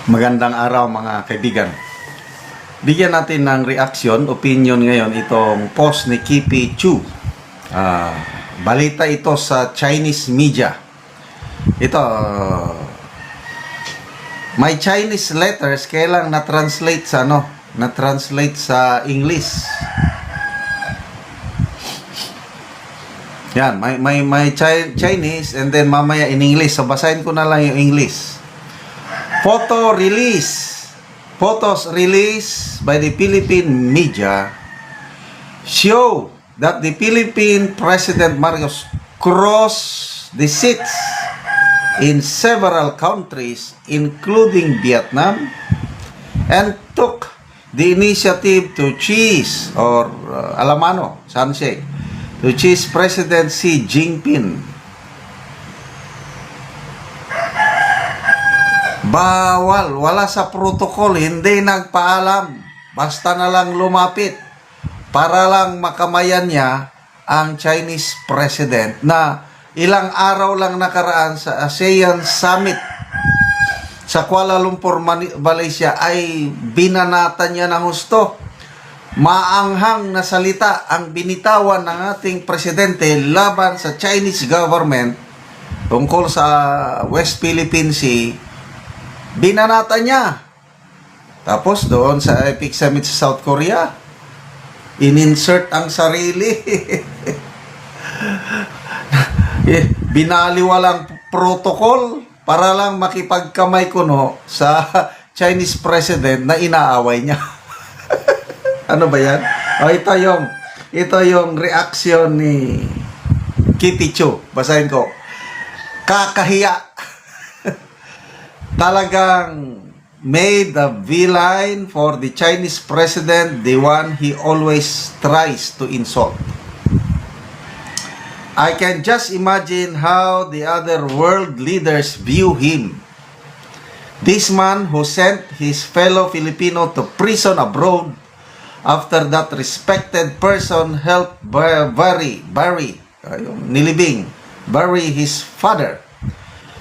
Magandang araw mga kaibigan. Bigyan natin ng reaction, opinion ngayon itong post ni Kipi Chu. Balita ito sa Chinese media. Ito, may Chinese letters kailang na-translate sa English. Yan, may Chinese and then mamaya in English. So basahin ko na lang yung English. Photos released by the Philippine media show that the Philippine President Marcos crossed the seas in several countries, including Vietnam, and took the initiative to cheese or alamano, Sanse, to cheese President Xi Jinping. Bawal, wala sa protocol, hindi nagpaalam. Basta na lang lumapit para lang makamayan niya ang Chinese President na ilang araw lang nakaraan sa ASEAN Summit sa Kuala Lumpur, Malaysia ay binanatan niya ng husto. Maanghang na salita ang binitawan ng ating presidente laban sa Chinese government tungkol sa West Philippine Sea. Binanatan niya. Tapos doon sa Epic Summit sa South Korea, in-insert ang sarili. Binaliwalang protocol para lang makipagkamay kuno sa Chinese President na inaaway niya. Ano ba yan? Ito yung reaction ni Kipi Chu. Basahin ko. Kakahiya. Talagang made a beeline for the Chinese president, the one he always tries to insult. I can just imagine how the other world leaders view him. This man who sent his fellow Filipino to prison abroad after that respected person helped bury his father,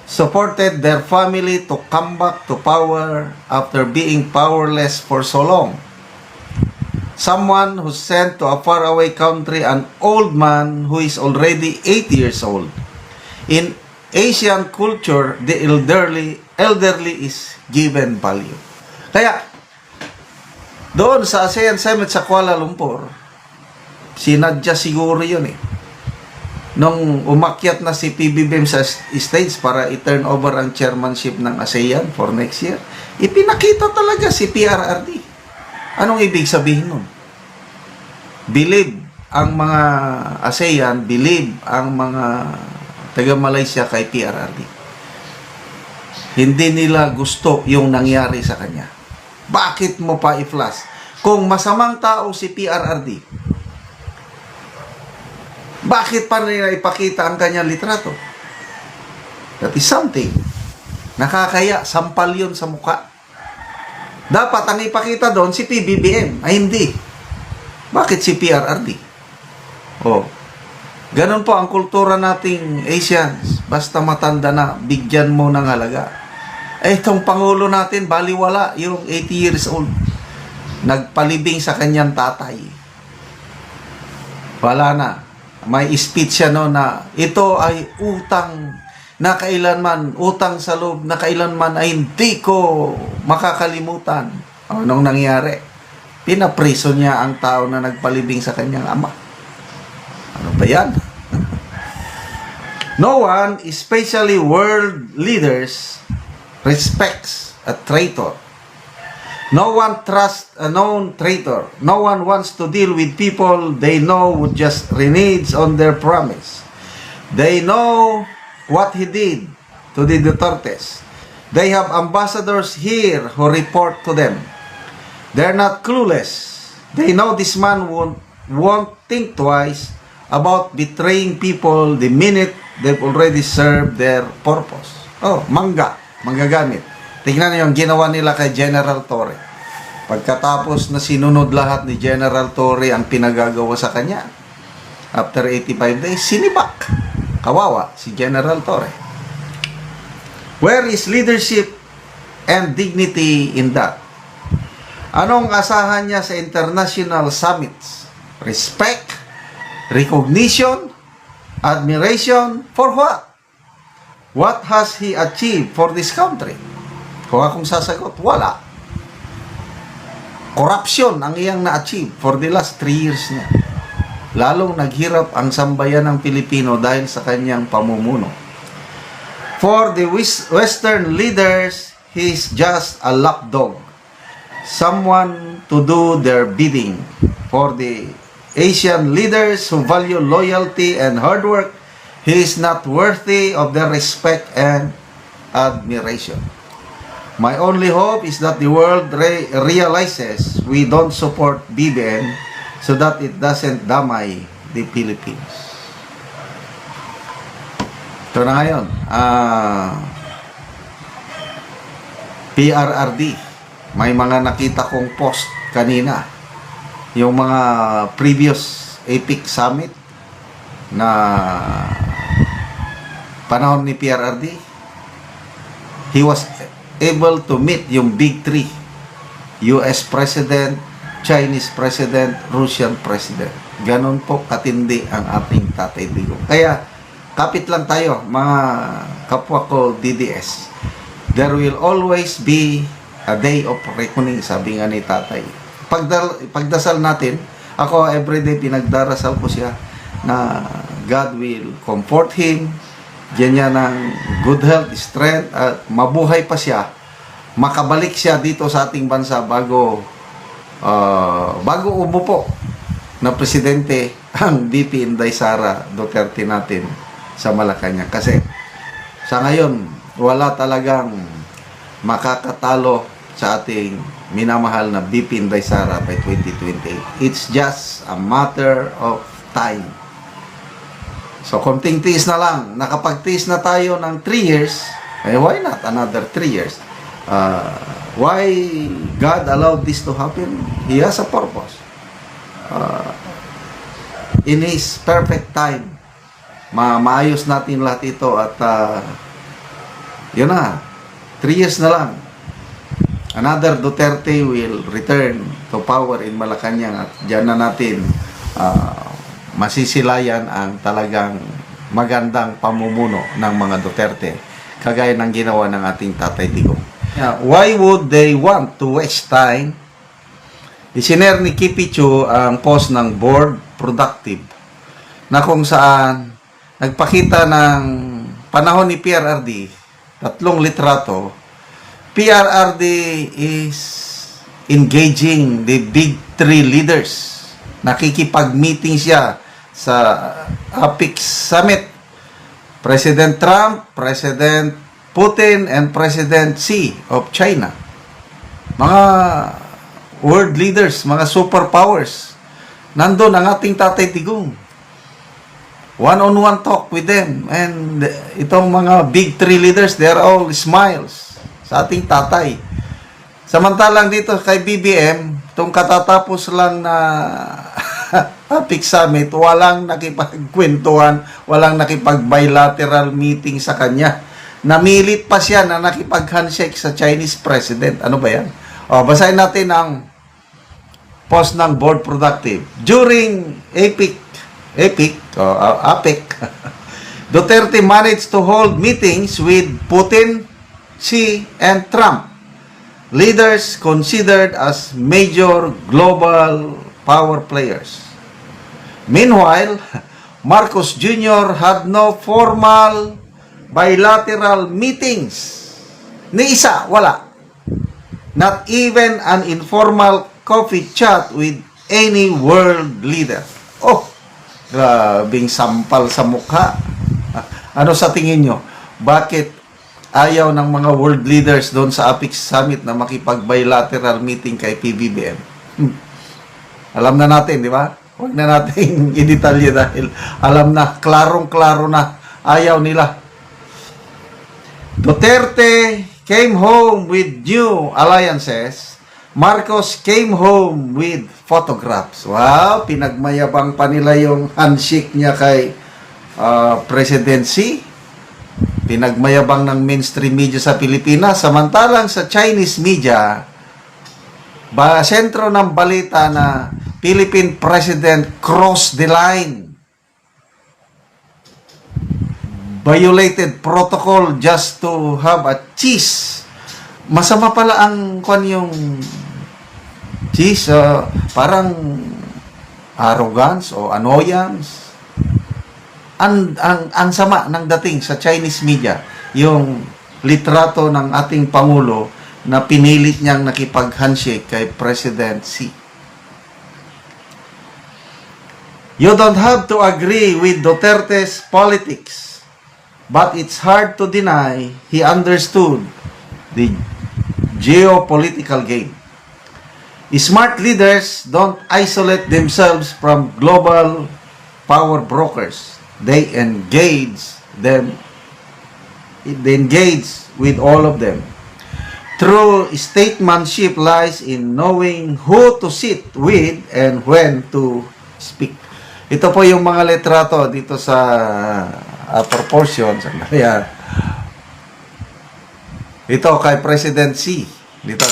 supported their family to come back to power after being powerless for so long. Someone who sent to a faraway country an old man who is already 80 years old. In Asian culture, the elderly is given value. Kaya, doon sa ASEAN Summit sa Kuala Lumpur, sinadya siguro yun nung umakyat na si PBBM sa stage para i-turn over ang chairmanship ng ASEAN for next year, ipinakita talaga si PRRD. Anong ibig sabihin nun? Believe ang mga ASEAN, believe ang mga taga-Malaysia kay PRRD. Hindi nila gusto yung nangyari sa kanya. Bakit mo pa i-flash? Kung masamang tao si PRRD, bakit pa nila ipakita ang kanyang litrato? That is something. Nakakaya, sampal yun sa mukha. Dapat ang ipakita doon si PBBM. Ay hindi. Bakit si PRRD? Ganun po ang kultura nating Asians. Basta matanda na, bigyan mo ng halaga. Itong Pangulo natin, baliwala, yung 80 years old. Nagpalibing sa kanyang tatay. Wala na. May speech siya na ito ay utang na kailanman, utang sa loob na kailanman ay hindi ko makakalimutan. Anong nangyari? Pinapriso niya ang tao na nagpalibing sa kanyang ama. Ano ba yan? No one, especially world leaders, respects a traitor. No one trusts a known traitor. No one wants to deal with people they know would just renege on their promise. They know what he did to the Dutertes. They have ambassadors here who report to them. They're not clueless. They know this man won't think twice about betraying people the minute they've already served their purpose. Manggagamit. Tingnan niyo yung ginawa nila kay General Torre. Pagkatapos na sinunod lahat ni General Torre ang pinagagawa sa kanya, after 85 days, sinibak. Kawawa si General Torre. Where is leadership and dignity in that. Anong asahan niya sa international summits? Respect, recognition, admiration, for what? What has he achieved for this country? Kung akong sasagot, wala. Corruption ang iyang na-achieve for the last 3 years niya. Lalong naghirap ang sambayan ng Pilipino dahil sa kanyang pamumuno. For the Western leaders, he is just a lapdog. Someone to do their bidding. For the Asian leaders who value loyalty and hard work, he is not worthy of their respect and admiration. My only hope is that the world realizes we don't support BBM so that it doesn't damay the Philippines. Ito na ngayon. PRRD. May mga nakita kong post kanina. Yung mga previous APEC summit na panahon ni PRRD, he was able to meet yung big three: US President, Chinese President, Russian President. Ganon po katindi ang ating Tatay Digong. Kaya, kapit lang tayo, mga kapwa ko DDS. There will always be a day of reckoning, sabi nga ni Tatay. Pagdasal natin, ako everyday pinagdarasal ko siya na God will comfort him, diyan niya ng good health, strength, at mabuhay pa siya, makabalik siya dito sa ating bansa bago umupo na presidente ang VP Inday Sara Duterte natin sa Malacanang. Kasi sa ngayon, wala talagang makakatalo sa ating minamahal na VP Inday Sara by 2028. It's just a matter of time. So, konting tiis na lang. Nakapag-tiis na tayo ng 3 years, why not another 3 years? Why God allowed this to happen? He has a purpose. In His perfect time, maayos natin lahat ito at yun na, 3 years na lang. Another Duterte will return to power in Malacanang at dyan na natin masisilayan ang talagang magandang pamumuno ng mga Duterte, kagaya ng ginawa ng ating Tatay Digong. Why would they want to waste time? Isinare ni Kipichu ang post ng Board Productive na kung saan nagpakita ng panahon ni PRRD, 3 litrato. PRRD is engaging the big 3 leaders. Nakikipag-meeting siya sa APEC Summit. President Trump, President Putin, and President Xi of China. Mga world leaders, mga superpowers. Nandun ang ating Tatay Digong. One-on-one talk with them. And itong mga big 3 leaders, they're all smiles sa ating tatay. Samantalang dito kay BBM, itong katatapos lang na APEC Summit, walang nakipagkwentuhan, walang nakipag-bilateral meeting sa kanya. Namilit pa siya na nakipag-handshake sa Chinese President. Ano ba yan? Basahin natin ang post ng Board Productive. During APEC, Duterte managed to hold meetings with Putin, Xi, and Trump, leaders considered as major global power players. Meanwhile, Marcos Jr. had no formal bilateral meetings. Ni isa, wala. Not even an informal coffee chat with any world leader. Oh, grabing sampal sa mukha. Ano sa tingin nyo? Bakit ayaw ng mga world leaders doon sa APEC Summit na makipag-bilateral meeting kay PBBM? Alam na natin, di ba? Huwag na natin i-detalye dahil alam na, klarong-klaro na, ayaw nila. Duterte came home with new alliances. Marcos came home with photographs. Wow, pinagmayabang pa nila yung handshake niya kay President Xi. pinagmayabang ng mainstream media sa Pilipinas, samantalang sa Chinese media, sentro ng balita na Philippine President crossed the line, violated protocol just to have a cheese. Masama pala ang yung cheese, parang arrogance o annoyance. Ang sama ng dating sa Chinese media, yung litrato ng ating Pangulo na pinilit niyang nakipag-handshake kay President Xi. You don't have to agree with Duterte's politics, but it's hard to deny he understood the geopolitical game. Smart leaders don't isolate themselves from global power brokers. They engage with all of them. True statesmanship lies in knowing who to sit with and when to speak. Ito po yung mga litrato dito sa proportion. Ayan. Ito kay President Xi. Dito.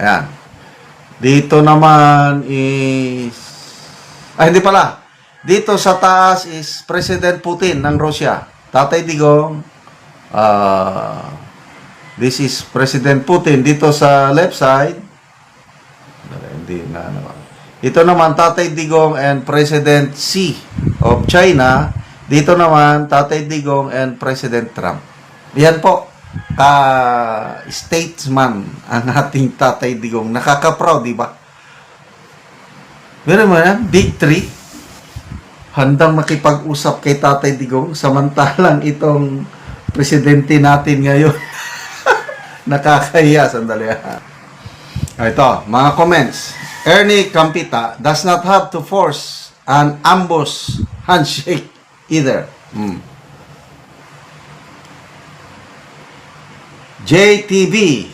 Ayan. Dito naman is... hindi pala. Dito sa taas is President Putin ng Russia. Tatay Digong. This is President Putin. Dito sa left side. Hindi na naman. Ito naman, Tatay Digong and President Xi of China. Dito naman, Tatay Digong and President Trump. Yan po, statesman ang ating Tatay Digong. Nakaka-proud, di ba? Meron mo yan, Big Three. Handang makipag-usap kay Tatay Digong, samantalang itong presidente natin ngayon. Nakakahiya, sandali. Ito, mga comments. Ernie Campita does not have to force an ambush handshake either. JTV,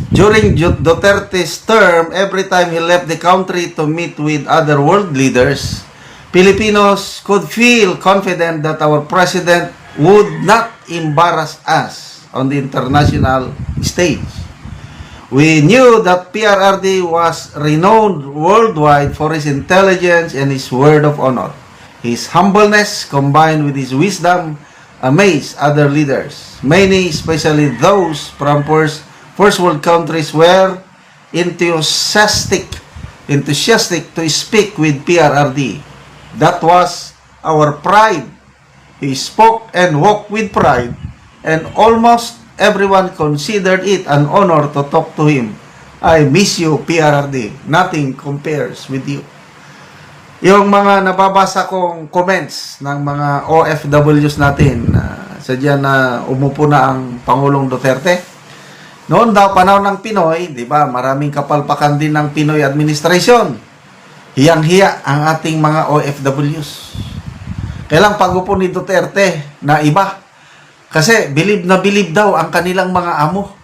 during Duterte's term, every time he left the country to meet with other world leaders, Filipinos could feel confident that our president would not embarrass us on the international stage. We knew that PRRD was renowned worldwide for his intelligence and his word of honor. His humbleness combined with his wisdom amazed other leaders. Many, especially those from first world countries, were enthusiastic to speak with PRRD. That was our pride. He spoke and walked with pride, and almost everyone considered it an honor to talk to him. I miss you, PRRD. Nothing compares with you. Yung mga nababasa kong comments ng mga OFWs natin, sadya na umupo na ang Pangulong Duterte. Noon daw, panahon ng Pinoy, di ba, maraming kapalpakan din ng Pinoy administration. Hiyang-hiya ang ating mga OFWs. Kailang pag-upo ni Duterte na iba. Kasi bilib na bilib daw ang kanilang mga amo.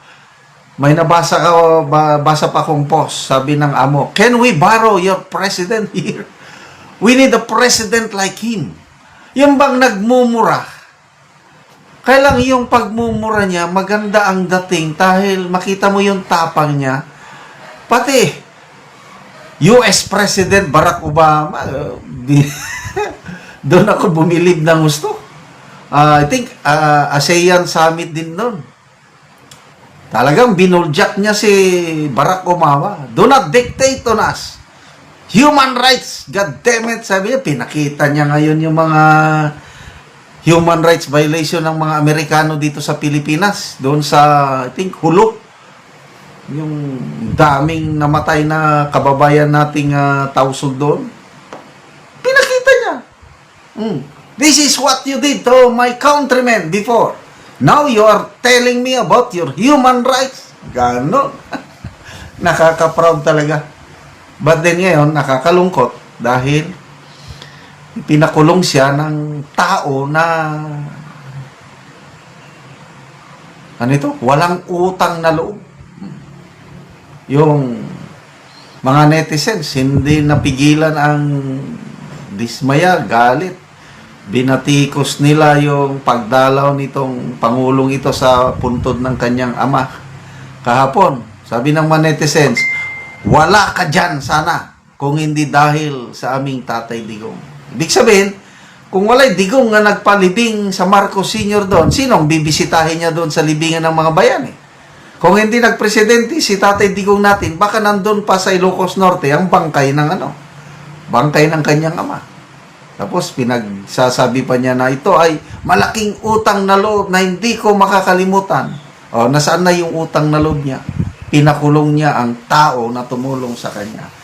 May basa pa kong post, sabi ng amo, "Can we borrow your president here? We need a president like him." Yung bang nagmumura. Kailang yung pagmumura niya, maganda ang dating dahil makita mo yung tapang niya. Pati US President Barack Obama, doon ako bumilib ng gusto. I think ASEAN Summit din doon. Talagang binuljak niya si Barack Obama. Do not dictate on us. Human rights, God damn it, sabi niya. Pinakita niya ngayon yung mga human rights violation ng mga Amerikano dito sa Pilipinas. Doon sa, I think, Hulu. Yung daming namatay na kababayan nating tausog doon. Pinakita niya. This is what you did to my countrymen before. Now you are telling me about your human rights. Ganon. Nakaka-proud talaga. But then ngayon, nakakalungkot dahil pinakulong siya ng tao na walang utang na loob. Yung mga netizens, hindi napigilan ang dismaya, galit. Binatikos nila yung pagdalaw nitong Pangulong ito sa puntod ng kanyang ama. Kahapon, sabi ng mga netizens, wala ka dyan sana kung hindi dahil sa aming Tatay Digong. Ibig sabihin, kung wala'y Digong nga nagpalibing sa Marcos Sr. doon, sinong bibisitahin niya doon sa libingan ng mga bayan eh? Kung hindi nagpresidente si Tatay Digong natin, baka nandun pa sa Ilocos Norte ang bangkay ng bangkay ng kanyang ama. Tapos pinagsasabi pa niya na ito ay malaking utang na loob na hindi ko makakalimutan. O, nasaan na yung utang na loob niya? Pinakulong niya ang tao na tumulong sa kanya.